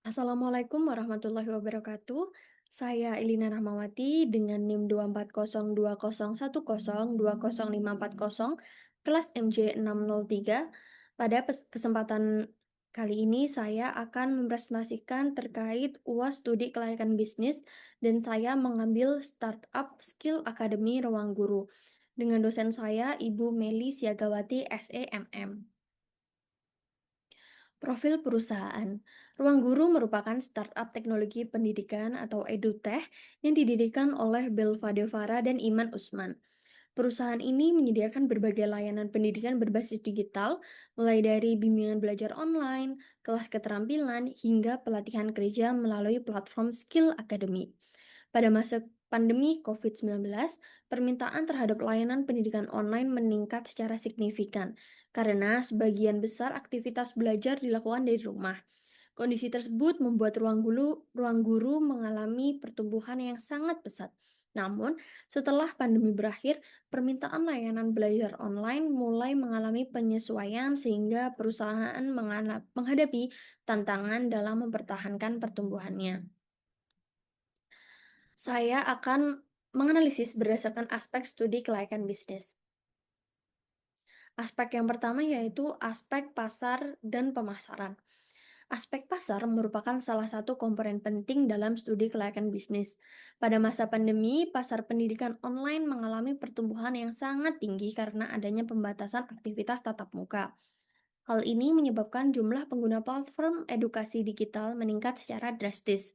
Assalamualaikum warahmatullahi wabarakatuh. Saya Elina Rahmawati dengan NIM 2402001020540 kelas MJ603. Pada kesempatan kali ini saya akan mempresentasikan terkait UAS Studi Kelayakan Bisnis dan saya mengambil Startup Skill Academy Ruang Guru dengan dosen saya Ibu Meli Siagawati SEMM. Profil perusahaan. Ruang Guru merupakan startup teknologi pendidikan atau edutech yang didirikan oleh Belva Devara dan Iman Usman. Perusahaan ini menyediakan berbagai layanan pendidikan berbasis digital, mulai dari bimbingan belajar online, kelas keterampilan, hingga pelatihan kerja melalui platform Skill Academy. Pada masa pandemi COVID-19, permintaan terhadap layanan pendidikan online meningkat secara signifikan karena sebagian besar aktivitas belajar dilakukan dari rumah. Kondisi tersebut membuat ruang guru mengalami pertumbuhan yang sangat pesat. Namun, setelah pandemi berakhir, permintaan layanan belajar online mulai mengalami penyesuaian sehingga perusahaan menghadapi tantangan dalam mempertahankan pertumbuhannya. Saya akan menganalisis berdasarkan aspek studi kelayakan bisnis. Aspek yang pertama yaitu aspek pasar dan pemasaran. Aspek pasar merupakan salah satu komponen penting dalam studi kelayakan bisnis. Pada masa pandemi, pasar pendidikan online mengalami pertumbuhan yang sangat tinggi karena adanya pembatasan aktivitas tatap muka. Hal ini menyebabkan jumlah pengguna platform edukasi digital meningkat secara drastis.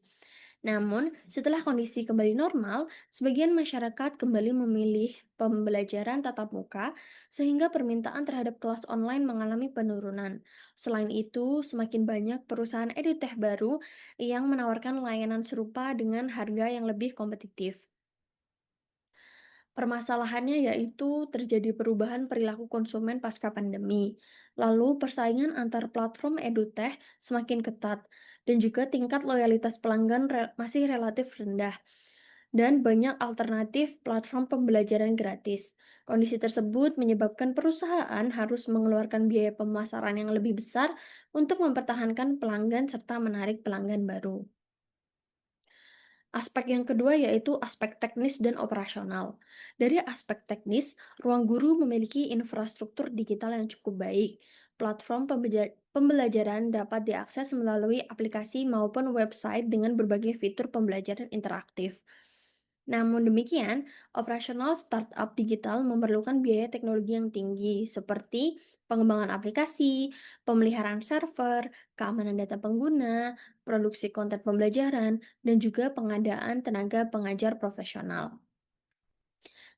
Namun, setelah kondisi kembali normal, sebagian masyarakat kembali memilih pembelajaran tatap muka, sehingga permintaan terhadap kelas online mengalami penurunan. Selain itu, semakin banyak perusahaan edutech baru yang menawarkan layanan serupa dengan harga yang lebih kompetitif. Permasalahannya yaitu terjadi perubahan perilaku konsumen pasca pandemi. Lalu persaingan antar platform edutech semakin ketat dan juga tingkat loyalitas pelanggan masih relatif rendah. Dan banyak alternatif platform pembelajaran gratis. Kondisi tersebut menyebabkan perusahaan harus mengeluarkan biaya pemasaran yang lebih besar untuk mempertahankan pelanggan serta menarik pelanggan baru. Aspek yang kedua yaitu aspek teknis dan operasional. Dari aspek teknis, ruang guru memiliki infrastruktur digital yang cukup baik. Platform pembelajaran dapat diakses melalui aplikasi maupun website dengan berbagai fitur pembelajaran interaktif. Namun demikian, operasional startup digital memerlukan biaya teknologi yang tinggi, seperti pengembangan aplikasi, pemeliharaan server, keamanan data pengguna, produksi konten pembelajaran, dan juga pengadaan tenaga pengajar profesional.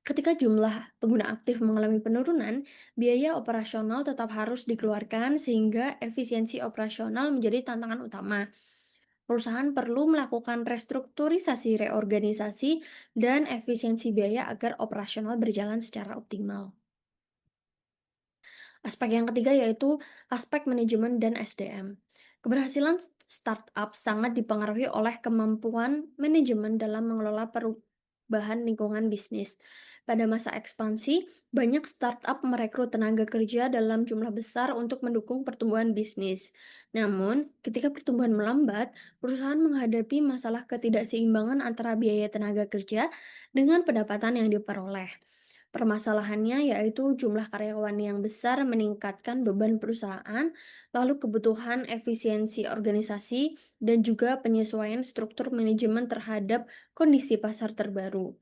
Ketika jumlah pengguna aktif mengalami penurunan, biaya operasional tetap harus dikeluarkan sehingga efisiensi operasional menjadi tantangan utama. Perusahaan perlu melakukan restrukturisasi reorganisasi dan efisiensi biaya agar operasional berjalan secara optimal. Aspek yang ketiga yaitu aspek manajemen dan SDM. Keberhasilan startup sangat dipengaruhi oleh kemampuan manajemen dalam mengelola perubahan lingkungan bisnis. Pada masa ekspansi, banyak startup merekrut tenaga kerja dalam jumlah besar untuk mendukung pertumbuhan bisnis. Namun, ketika pertumbuhan melambat, perusahaan menghadapi masalah ketidakseimbangan antara biaya tenaga kerja dengan pendapatan yang diperoleh. Permasalahannya yaitu jumlah karyawan yang besar meningkatkan beban perusahaan, lalu kebutuhan efisiensi organisasi, dan juga penyesuaian struktur manajemen terhadap kondisi pasar terbaru.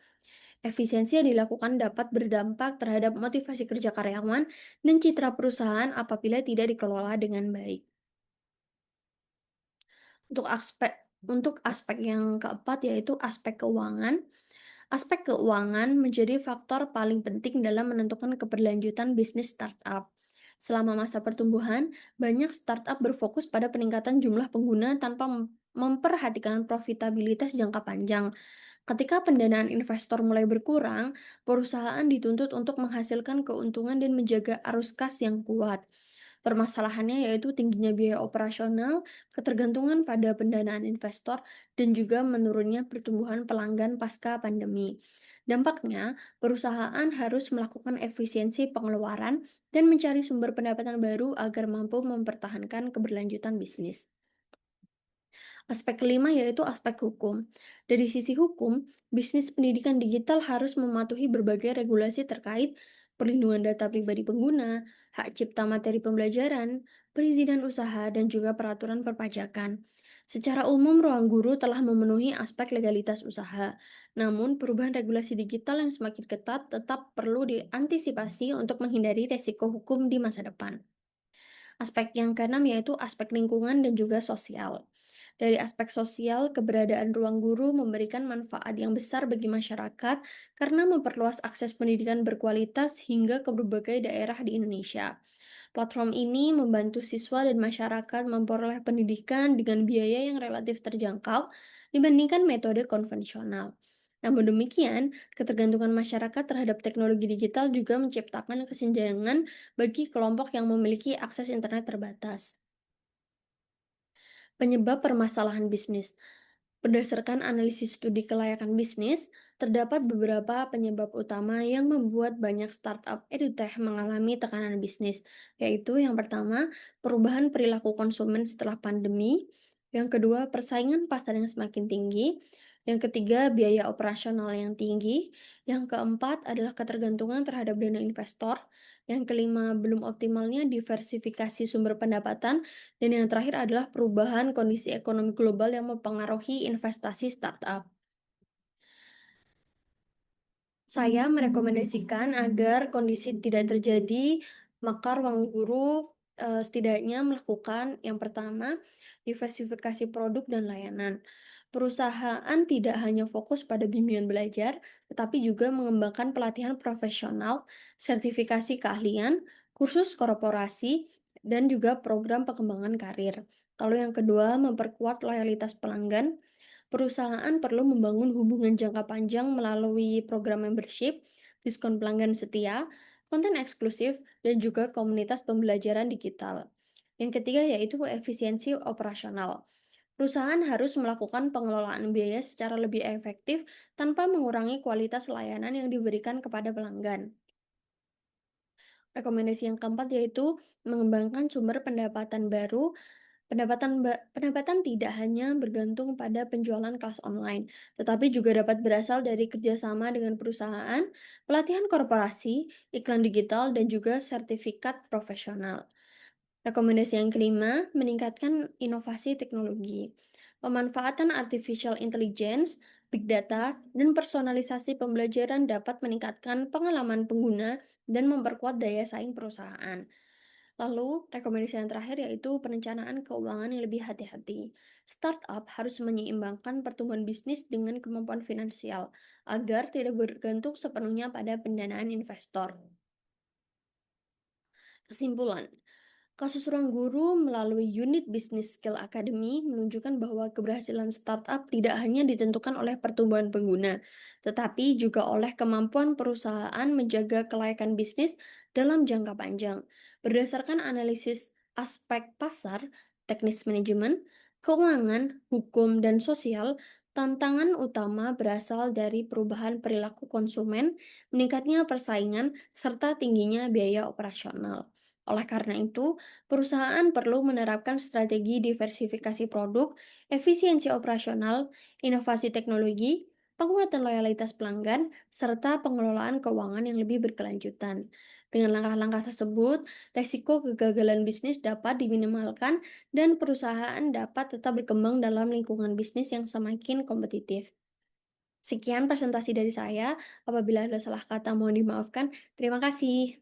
Efisiensi yang dilakukan dapat berdampak terhadap motivasi kerja karyawan dan citra perusahaan apabila tidak dikelola dengan baik. Untuk aspek yang keempat yaitu aspek keuangan. Aspek keuangan menjadi faktor paling penting dalam menentukan keberlanjutan bisnis startup. Selama masa pertumbuhan, banyak startup berfokus pada peningkatan jumlah pengguna tanpa memperhatikan profitabilitas jangka panjang. Ketika pendanaan investor mulai berkurang, perusahaan dituntut untuk menghasilkan keuntungan dan menjaga arus kas yang kuat. Permasalahannya yaitu tingginya biaya operasional, ketergantungan pada pendanaan investor, dan juga menurunnya pertumbuhan pelanggan pasca pandemi. Dampaknya, perusahaan harus melakukan efisiensi pengeluaran dan mencari sumber pendapatan baru agar mampu mempertahankan keberlanjutan bisnis. Aspek kelima yaitu aspek hukum. Dari sisi hukum, bisnis pendidikan digital harus mematuhi berbagai regulasi terkait perlindungan data pribadi pengguna, hak cipta materi pembelajaran, perizinan usaha, dan juga peraturan perpajakan. Secara umum, ruang guru telah memenuhi aspek legalitas usaha. Namun, perubahan regulasi digital yang semakin ketat tetap perlu diantisipasi untuk menghindari resiko hukum di masa depan. Aspek yang keenam yaitu aspek lingkungan dan juga sosial. Dari aspek sosial, keberadaan ruang guru memberikan manfaat yang besar bagi masyarakat karena memperluas akses pendidikan berkualitas hingga ke berbagai daerah di Indonesia. Platform ini membantu siswa dan masyarakat memperoleh pendidikan dengan biaya yang relatif terjangkau dibandingkan metode konvensional. Namun demikian, ketergantungan masyarakat terhadap teknologi digital juga menciptakan kesenjangan bagi kelompok yang memiliki akses internet terbatas. Penyebab permasalahan bisnis. Berdasarkan analisis studi kelayakan bisnis, terdapat beberapa penyebab utama yang membuat banyak startup edutech mengalami tekanan bisnis, yaitu yang pertama, perubahan perilaku konsumen setelah pandemi, yang kedua, persaingan pasar yang semakin tinggi, yang ketiga, biaya operasional yang tinggi, yang keempat adalah ketergantungan terhadap dana investor, yang kelima, belum optimalnya diversifikasi sumber pendapatan, dan yang terakhir adalah perubahan kondisi ekonomi global yang mempengaruhi investasi startup. Saya merekomendasikan agar kondisi tidak terjadi, maka ruang guru setidaknya melakukan yang pertama, diversifikasi produk dan layanan. Perusahaan tidak hanya fokus pada bimbingan belajar, tetapi juga mengembangkan pelatihan profesional, sertifikasi keahlian, kursus korporasi, dan juga program pengembangan karir. Lalu yang kedua, memperkuat loyalitas pelanggan. Perusahaan perlu membangun hubungan jangka panjang melalui program membership, diskon pelanggan setia, konten eksklusif, dan juga komunitas pembelajaran digital. Yang ketiga yaitu efisiensi operasional. Perusahaan harus melakukan pengelolaan biaya secara lebih efektif tanpa mengurangi kualitas layanan yang diberikan kepada pelanggan. Rekomendasi yang keempat yaitu mengembangkan sumber pendapatan baru. Pendapatan tidak hanya bergantung pada penjualan kelas online, tetapi juga dapat berasal dari kerjasama dengan perusahaan, pelatihan korporasi, iklan digital, dan juga sertifikat profesional. Rekomendasi yang kelima, meningkatkan inovasi teknologi. Pemanfaatan artificial intelligence, big data, dan personalisasi pembelajaran dapat meningkatkan pengalaman pengguna dan memperkuat daya saing perusahaan. Lalu, rekomendasi yang terakhir yaitu perencanaan keuangan yang lebih hati-hati. Startup harus menyeimbangkan pertumbuhan bisnis dengan kemampuan finansial agar tidak bergantung sepenuhnya pada pendanaan investor. Kesimpulan, kasus Ruang Guru melalui unit Business Skill Academy menunjukkan bahwa keberhasilan startup tidak hanya ditentukan oleh pertumbuhan pengguna, tetapi juga oleh kemampuan perusahaan menjaga kelayakan bisnis dalam jangka panjang. Berdasarkan analisis aspek pasar, teknis manajemen, keuangan, hukum, dan sosial, tantangan utama berasal dari perubahan perilaku konsumen, meningkatnya persaingan, serta tingginya biaya operasional. Oleh karena itu, perusahaan perlu menerapkan strategi diversifikasi produk, efisiensi operasional, inovasi teknologi, penguatan loyalitas pelanggan, serta pengelolaan keuangan yang lebih berkelanjutan. Dengan langkah-langkah tersebut, resiko kegagalan bisnis dapat diminimalkan dan perusahaan dapat tetap berkembang dalam lingkungan bisnis yang semakin kompetitif. Sekian presentasi dari saya. Apabila ada salah kata, mohon dimaafkan. Terima kasih.